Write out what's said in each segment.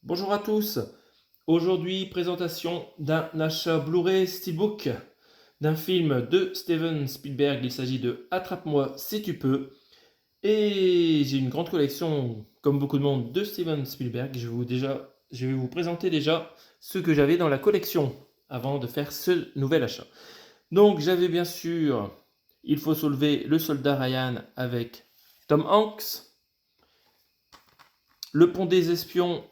Bonjour à tous. Aujourd'hui, présentation d'un achat Blu-ray Steelbook d'un film de Steven Spielberg. Il s'agit de Attrape-moi si tu peux. Et j'ai une grande collection, comme beaucoup de monde, de Steven Spielberg. Je vais vous présenter déjà ce que j'avais dans la collection avant de faire ce nouvel achat. Donc, j'avais bien sûr Il faut sauver le soldat Ryan avec Tom Hanks. Le pont des espions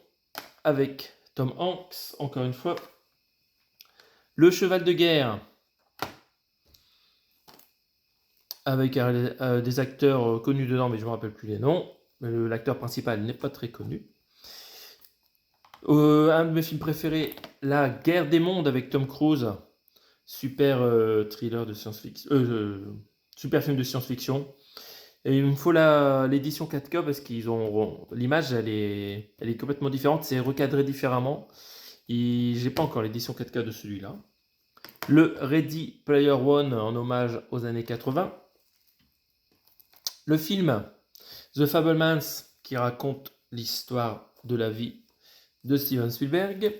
avec Tom Hanks, encore une fois. Le cheval de guerre avec des acteurs connus dedans, mais je ne me rappelle plus les noms. L'acteur principal n'est pas très connu. Un de mes films préférés, La guerre des mondes avec Tom Cruise. Super thriller de science-fiction. Super film de science-fiction. Et il me faut l'édition 4K parce qu'ils ont l'image, elle est complètement différente, c'est recadré différemment. Et j'ai pas encore l'édition 4K de celui-là. Le Ready Player One en hommage aux années 80. Le film The Fabelmans qui raconte l'histoire de la vie de Steven Spielberg.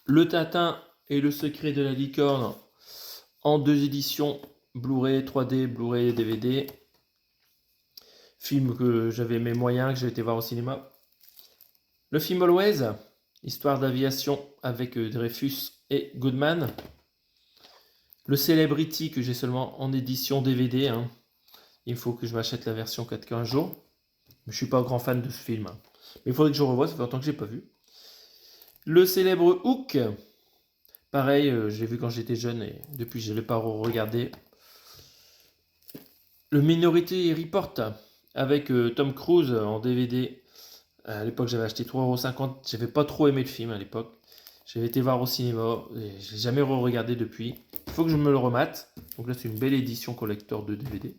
Le Tintin et le secret de la licorne en 2 éditions, Blu-ray 3D, Blu-ray DVD. Film que j'avais mes moyens, que j'ai été voir au cinéma. Le film Always, histoire d'aviation avec Dreyfus et Goodman. Le Celebrity que j'ai seulement en édition DVD. Il faut que je m'achète la version 4K un jour. Je ne suis pas un grand fan de ce film. Mais il faudrait que je revoie, ça fait longtemps que je n'ai pas vu. Le célèbre Hook. Pareil, je l'ai vu quand j'étais jeune et depuis je ne l'ai pas regardé. Le Minority Report avec Tom Cruise en DVD. À l'époque, j'avais acheté 3,50 €. J'avais pas trop aimé le film à l'époque. J'avais été voir au cinéma et je l'ai jamais re-regardé depuis. Il faut que je me le remate. Donc là, c'est une belle édition collector de DVD.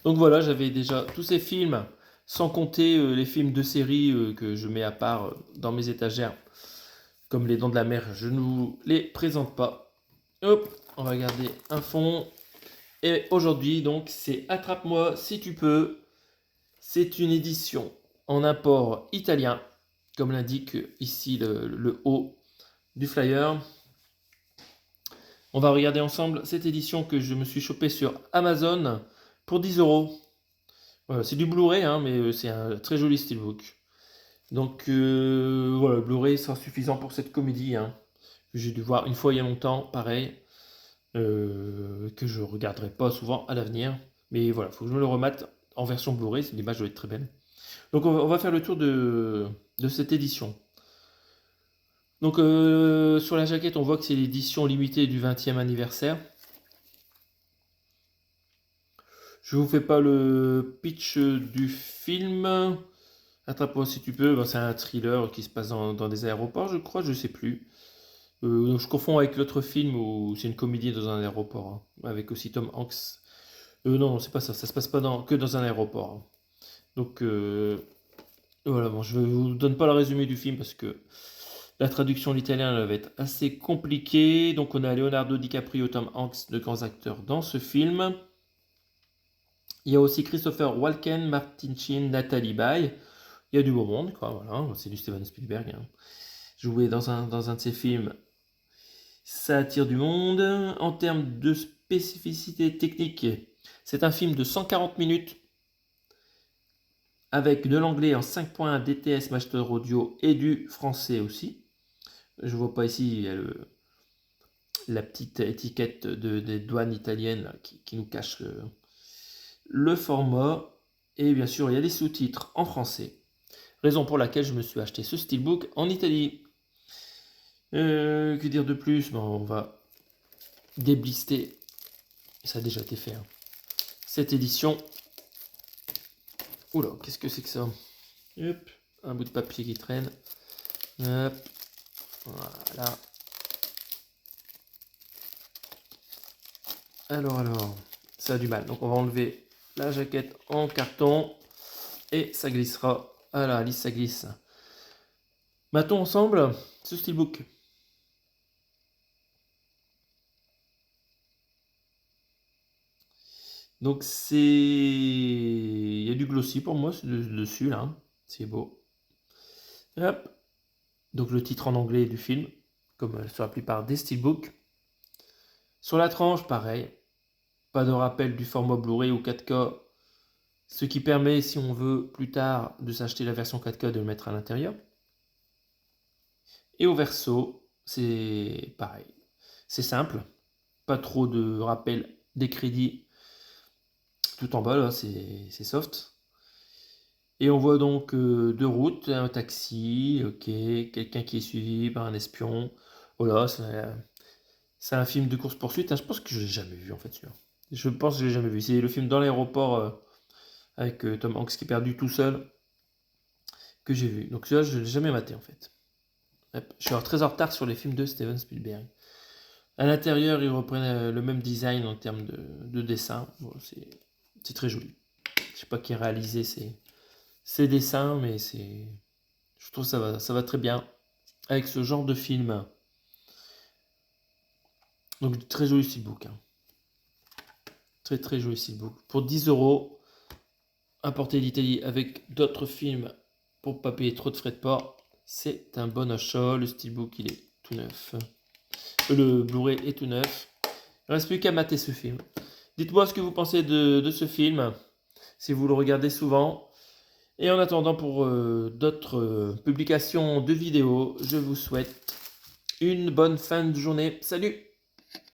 Donc voilà, j'avais déjà tous ces films, sans compter les films de série que je mets à part dans mes étagères, comme Les Dents de la Mer, je ne vous les présente pas. Hop, on va garder un fond. Et aujourd'hui, donc, c'est Attrape-moi si tu peux. C'est une édition en import italien, comme l'indique ici le haut du flyer. On va regarder ensemble cette édition que je me suis chopée sur Amazon pour 10 €. Voilà, c'est du Blu-ray, mais c'est un très joli steelbook. Donc voilà, le Blu-ray sera suffisant pour cette comédie. Que j'ai dû voir une fois il y a longtemps, pareil. Que je regarderai pas souvent à l'avenir. Mais voilà, il faut que je me le remate en version Blu-ray, l'image doit être très belle. Donc on va faire le tour de cette édition. Donc sur la jaquette, on voit que c'est l'édition limitée du 20e anniversaire. Je vous fais pas le pitch du film. Attrape-moi si tu peux. Ben, c'est un thriller qui se passe dans des aéroports, je crois, je sais plus. Je confonds avec l'autre film où c'est une comédie dans un aéroport, avec aussi Tom Hanks. Non, c'est pas ça. Ça se passe pas que dans un aéroport. Donc voilà, bon, je ne vous donne pas le résumé du film parce que la traduction de l'italien elle va être assez compliquée. Donc on a Leonardo DiCaprio, Tom Hanks, de grands acteurs dans ce film. Il y a aussi Christopher Walken, Martin Sheen, Nathalie Baye. Il y a du beau monde, quoi. Voilà, c'est du Steven Spielberg. Jouer dans un de ses films, ça attire du monde. En termes de spécificité technique, c'est un film de 140 minutes avec de l'anglais en 5.1 DTS Master Audio et du français aussi. Je vois pas ici, il y a la petite étiquette des douanes italiennes là, qui nous cache le format. Et bien sûr, il y a des sous-titres en français. Raison pour laquelle je me suis acheté ce steelbook en Italie. Que dire de plus? Bon, on va déblister. Ça a déjà été fait. Cette édition. Oula, qu'est-ce que c'est que ça? Hop, un bout de papier qui traîne. Hop, voilà. Alors, ça a du mal. Donc on va enlever la jaquette en carton et ça glissera. Voilà, Alice, ça glisse. Mettons ensemble ce steelbook. Donc c'est... Il y a du glossy pour moi dessus là. C'est beau. Hop, Donc le titre en anglais du film, comme sur la plupart des steelbooks. Sur la tranche, pareil. Pas de rappel du format Blu-ray ou 4K, ce qui permet, si on veut plus tard, de s'acheter la version 4K de le mettre à l'intérieur. Et au verso, c'est pareil. C'est simple, pas trop de rappel des crédits tout en bas, là, c'est soft. Et on voit donc deux routes, un taxi, ok, quelqu'un qui est suivi par un espion. Voilà, c'est un film de course-poursuite. Hein. Je pense que je l'ai jamais vu en fait, celui-là. Je pense que je l'ai jamais vu. C'est le film dans l'aéroport avec Tom Hanks qui est perdu tout seul que j'ai vu. Donc celui-là, je ne l'ai jamais maté en fait. Hop, je suis très en retard sur les films de Steven Spielberg. À l'intérieur, ils reprennent le même design en termes de dessin. Bon, c'est très joli. Je sais pas qui a réalisé ces dessins, mais je trouve que ça va très bien avec ce genre de film. Donc très joli steelbook. Hein. Très très joli steelbook. Pour 10 euros, importé d'Italie avec d'autres films pour pas payer trop de frais de port. C'est un bon achat. Le steelbook, il est tout neuf. Le Blu-ray est tout neuf. Il ne reste plus qu'à mater ce film. Dites-moi ce que vous pensez de ce film, si vous le regardez souvent. Et en attendant pour d'autres publications de vidéos, je vous souhaite une bonne fin de journée. Salut!